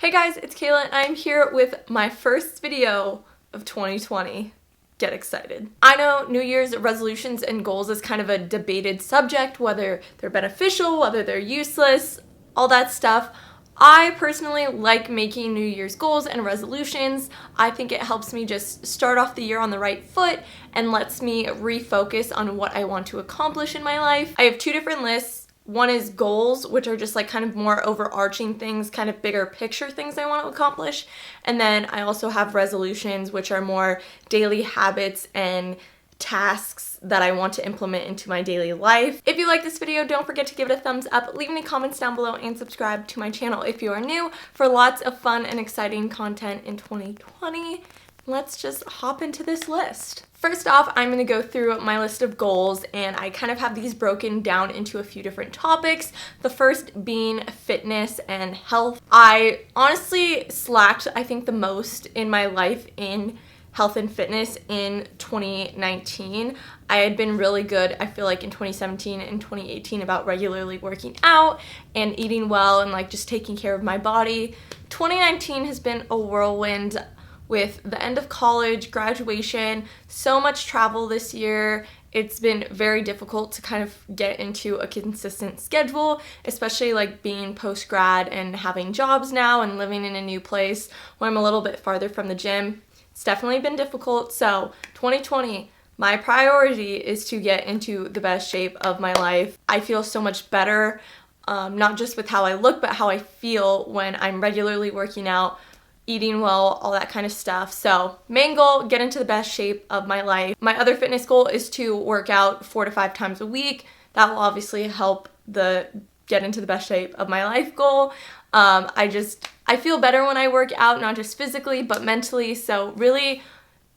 Hey guys, it's Kayla and I'm here with my first video of 2020. Get excited. I know New Year's resolutions and goals is kind of a debated subject, whether they're beneficial, whether they're useless, all that stuff. I personally like making New Year's goals and resolutions. I think it helps me just start off the year on the right foot and lets me refocus on what I want to accomplish in my life. I have two different lists. One is goals, which are just like kind of more overarching things, kind of bigger picture things I want to accomplish. And then I also have resolutions, which are more daily habits and tasks that I want to implement into my daily life. If you like this video, don't forget to give it a thumbs up, leave any comments down below, and subscribe to my channel if you are new for lots of fun and exciting content in 2020. Let's just hop into this list. First off, I'm going to go through my list of goals, and I kind of have these broken down into a few different topics. The first being fitness and health. I honestly slacked, I think, the most in my life in health and fitness in 2019. I had been really good, I feel like, in 2017 and 2018 about regularly working out and eating well and like just taking care of my body. 2019 has been a whirlwind with the end of college, graduation, so much travel this year. It's been very difficult to kind of get into a consistent schedule, especially like being post-grad and having jobs now and living in a new place where I'm a little bit farther from the gym. It's definitely been difficult. So 2020, my priority is to get into the best shape of my life. I feel so much better, not just with how I look, but how I feel when I'm regularly working out, eating well, all that kind of stuff. So main goal, get into the best shape of my life. My other fitness goal is to work out 4 to 5 times a week. That will obviously help the get into the best shape of my life goal. I feel better when I work out, not just physically, but mentally. So really,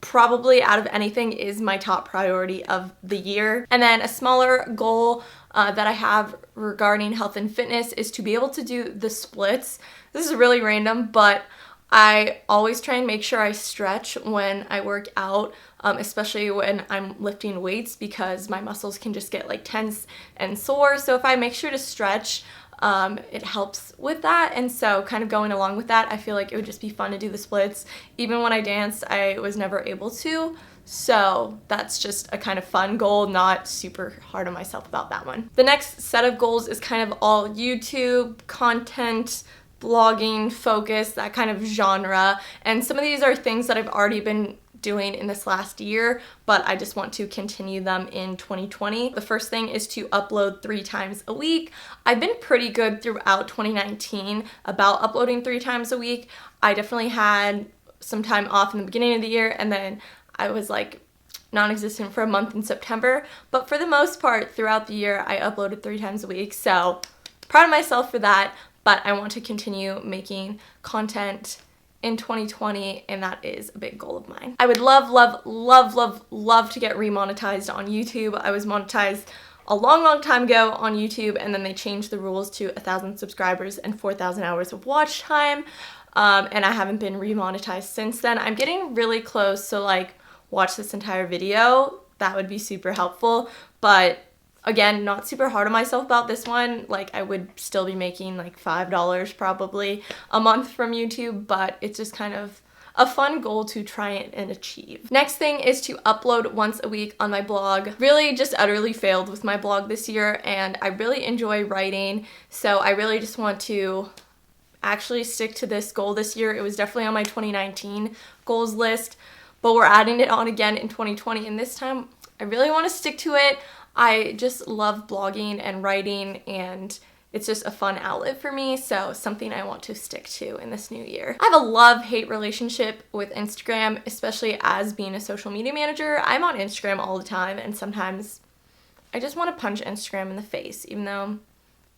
probably out of anything is my top priority of the year. And then a smaller goal that I have regarding health and fitness is to be able to do the splits. This is really random, but I always try and make sure I stretch when I work out, especially when I'm lifting weights, because my muscles can just get like tense and sore. So if I make sure to stretch, it helps with that. And so kind of going along with that, I feel like it would just be fun to do the splits. Even when I danced, I was never able to. So that's just a kind of fun goal, not super hard on myself about that one. The next set of goals is kind of all YouTube content, blogging, focus, that kind of genre. And some of these are things that I've already been doing in this last year, but I just want to continue them in 2020. The first thing is to upload 3 times a week. I've been pretty good throughout 2019 about uploading 3 times a week. I definitely had some time off in the beginning of the year, and then I was like non-existent for a month in September, but for the most part throughout the year I uploaded 3 times a week. So proud of myself for that. But I want to continue making content in 2020, and that is a big goal of mine. I would love, love, love, love, love to get remonetized on YouTube. I was monetized a long, long time ago on YouTube, and then they changed the rules to 1,000 subscribers and 4,000 hours of watch time, and I haven't been remonetized since then. I'm getting really close, so like watch this entire video. That would be super helpful, but again, not super hard on myself about this one. Like, I would still be making like $5 probably a month from YouTube, but it's just kind of a fun goal to try and achieve. Next thing is to upload once a week on my blog. Really just utterly failed with my blog this year, and I really enjoy writing, so I really just want to actually stick to this goal this year. It was definitely on my 2019 goals list, but we're adding it on again in 2020, and this time I really want to stick to it. I just love blogging and writing, and it's just a fun outlet for me, so something I want to stick to in this new year. I have a love-hate relationship with Instagram, especially as being a social media manager. I'm on Instagram all the time, and sometimes I just want to punch Instagram in the face, even though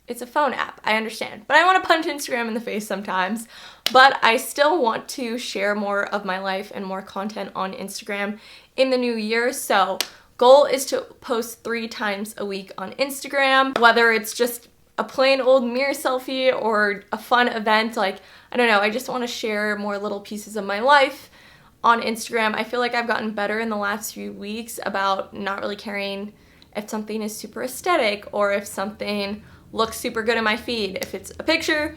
it's a phone app. I understand, but I want to punch Instagram in the face sometimes. But I still want to share more of my life and more content on Instagram in the new year, so goal is to post 3 times a week on Instagram, whether it's just a plain old mirror selfie or a fun event. Like, I don't know, I just want to share more little pieces of my life on Instagram. I feel like I've gotten better in the last few weeks about not really caring if something is super aesthetic or if something looks super good in my feed. If it's a picture,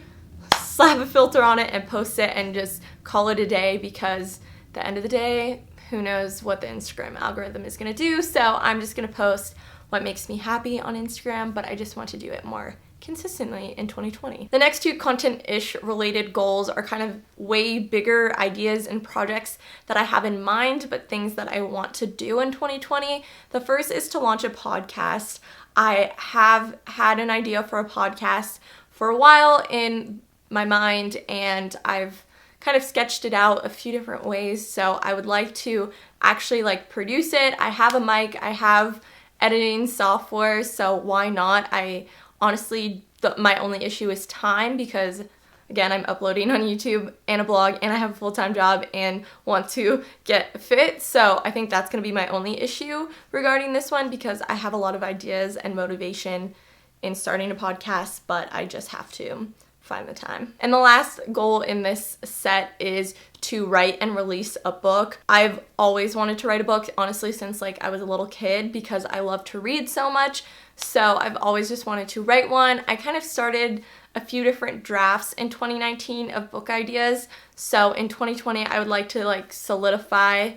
slap a filter on it and post it and just call it a day, because at the end of the day, who knows what the Instagram algorithm is going to do. So I'm just going to post what makes me happy on Instagram, but I just want to do it more consistently in 2020. The next two content-ish related goals are kind of way bigger ideas and projects that I have in mind, but things that I want to do in 2020. The first is to launch a podcast. I have had an idea for a podcast for a while in my mind, and I've kind of sketched it out a few different ways. So I would like to actually like produce it. I have a mic, I have editing software, so why not? I honestly, my only issue is time, because again, I'm uploading on YouTube and a blog, and I have a full-time job and want to get fit. So I think that's going to be my only issue regarding this one, because I have a lot of ideas and motivation in starting a podcast, but I just have to find the time. And the last goal in this set is to write and release a book. I've always wanted to write a book, honestly, since like I was a little kid, because I love to read so much. So I've always just wanted to write one. I kind of started a few different drafts in 2019 of book ideas. So in 2020, I would like to like solidify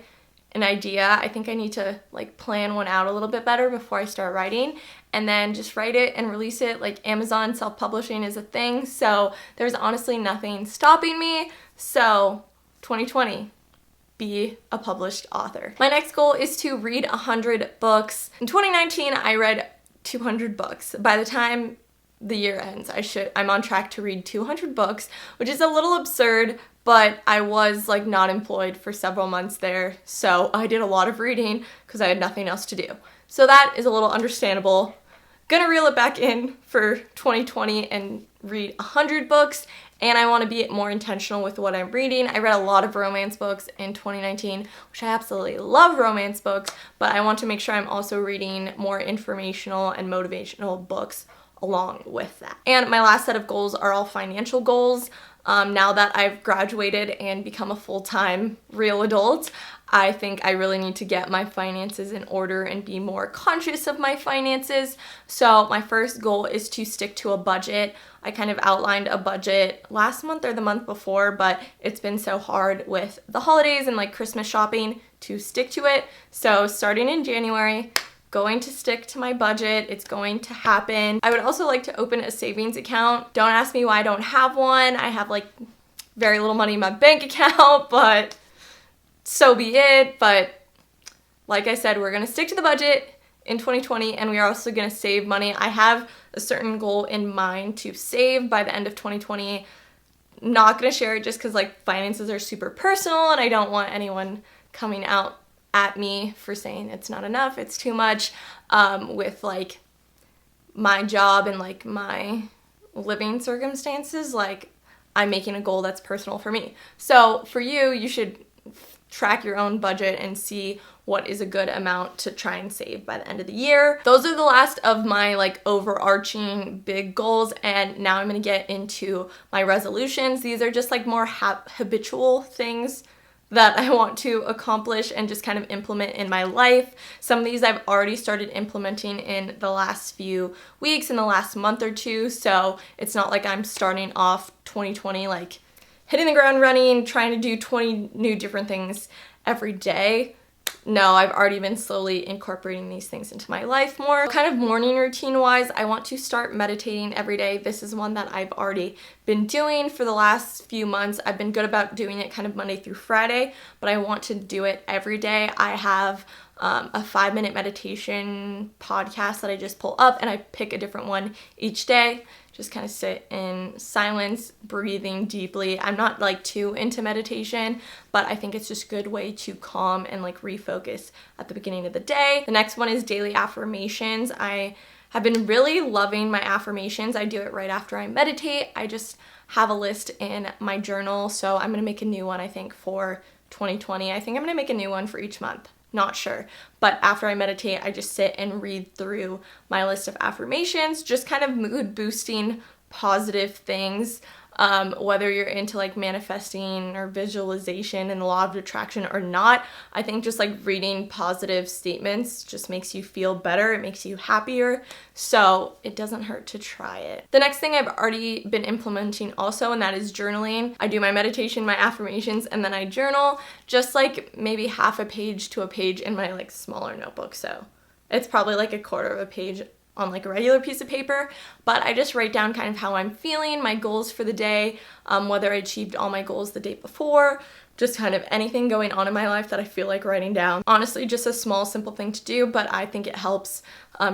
an idea. I think I need to like plan one out a little bit better before I start writing, and then just write it and release it. Like Amazon self-publishing is a thing, so there's honestly nothing stopping me. So 2020, be a published author. My next goal is to read 100 books. In 2019, I read 200 books. By the time the year ends, I'm on track to read 200 books, which is a little absurd, but I was like not employed for several months there, so I did a lot of reading because I had nothing else to do. So that is a little understandable. Gonna reel it back in for 2020 and read 100 books, and I want to be more intentional with what I'm reading. I read a lot of romance books in 2019, which I absolutely love romance books, but I want to make sure I'm also reading more informational and motivational books along with that. And my last set of goals are all financial goals. Now that I've graduated and become a full-time real adult, I think I really need to get my finances in order and be more conscious of my finances. So my first goal is to stick to a budget. I kind of outlined a budget last month or the month before, but it's been so hard with the holidays and like Christmas shopping to stick to it. So starting in January, going to stick to my budget. It's going to happen. I would also like to open a savings account. Don't ask me why I don't have one. I have like very little money in my bank account, but so be it. But like I said, we're gonna stick to the budget in 2020, and we are also gonna save money. I have a certain goal in mind to save by the end of 2020. Not gonna share it just because like finances are super personal, and I don't want anyone coming out at me for saying it's not enough, it's too much, with like my job and like my living circumstances. Like I'm making a goal that's personal for me. So for you, you should track your own budget and see what is a good amount to try and save by the end of the year. Those are the last of my like overarching big goals, and now I'm gonna get into my resolutions. These are just like more habitual things that I want to accomplish and just kind of implement in my life. Some of these I've already started implementing in the last few weeks, in the last month or two, so it's not like I'm starting off 2020 like hitting the ground running, trying to do 20 new different things every day. No, I've already been slowly incorporating these things into my life more. Kind of morning routine wise, I want to start meditating every day. This is one that I've already been doing for the last few months. I've been good about doing it kind of Monday through Friday, but I want to do it every day. I have a 5-minute meditation podcast that I just pull up, and I pick a different one each day. Just kind of sit in silence, breathing deeply. I'm not like too into meditation, but I think it's just a good way to calm and like refocus at the beginning of the day. The next one is daily affirmations. I have been really loving my affirmations. I do it right after I meditate. I just have a list in my journal, so I'm gonna make a new one, I think, for 2020. I think I'm gonna make a new one for each month. Not sure. But after I meditate, I just sit and read through my list of affirmations, just kind of mood boosting positive things. whether you're into like manifesting or visualization and the law of attraction or not. I think just like reading positive statements just makes you feel better. It makes you happier. So it doesn't hurt to try it. The next thing I've already been implementing also, and that is journaling. I do my meditation, my affirmations, and then I journal just like maybe half a page to a page in my like smaller notebook. So it's probably like a quarter of a page on like a regular piece of paper, but I just write down kind of how I'm feeling, my goals for the day, whether I achieved all my goals the day before, just kind of anything going on in my life that I feel like writing down. Honestly, just a small, simple thing to do, but I think it helps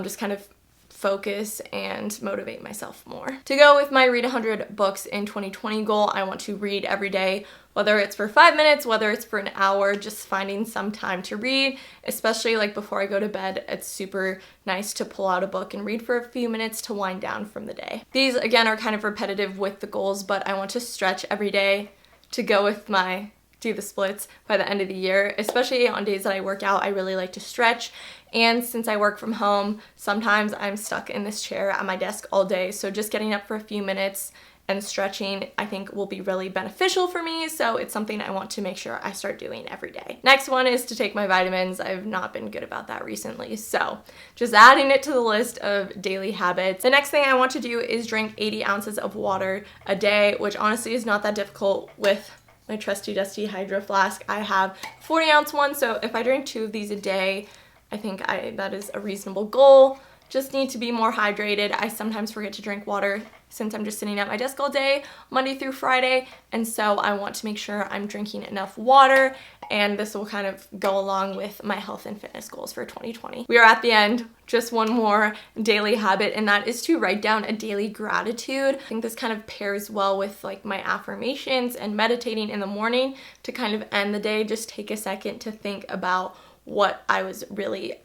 just kind of focus and motivate myself more. To go with my read 100 books in 2020 goal, I want to read every day, whether it's for 5 minutes, whether it's for an hour, just finding some time to read, especially like before I go to bed. It's super nice to pull out a book and read for a few minutes to wind down from the day. These again are kind of repetitive with the goals, but I want to stretch every day to go with my do the splits by the end of the year, especially on days that I work out. I really like to stretch, and since I work from home, sometimes I'm stuck in this chair at my desk all day, so just getting up for a few minutes and stretching I think will be really beneficial for me, so it's something I want to make sure I start doing every day. Next one is to take my vitamins. I've not been good about that recently, so just adding it to the list of daily habits. The next thing I want to do is drink 80 ounces of water a day, which honestly is not that difficult with my trusty dusty hydro flask. I have 40-ounce one, so if I drink 2 of these a day, I think that is a reasonable goal. Just need to be more hydrated. I sometimes forget to drink water since I'm just sitting at my desk all day, Monday through Friday, and so I want to make sure I'm drinking enough water, and this will kind of go along with my health and fitness goals for 2020. We are at the end. Just one more daily habit, and that is to write down a daily gratitude. I think this kind of pairs well with like my affirmations and meditating in the morning to kind of end the day. Just take a second to think about what I was really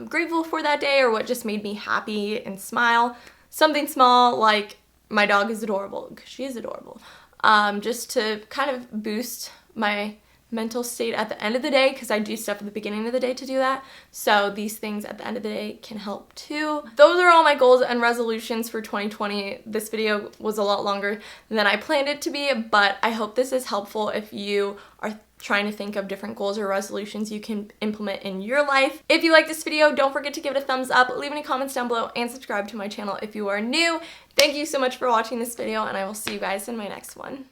grateful for that day, or what just made me happy and smile. Something small like my dog is adorable, because she is adorable, just to kind of boost my mental state at the end of the day, because I do stuff at the beginning of the day to do that. So these things at the end of the day can help too. Those are all my goals and resolutions for 2020. This video was a lot longer than I planned it to be, but I hope this is helpful if you are trying to think of different goals or resolutions you can implement in your life. If you like this video, don't forget to give it a thumbs up, leave any comments down below, and subscribe to my channel if you are new. Thank you so much for watching this video, and I will see you guys in my next one.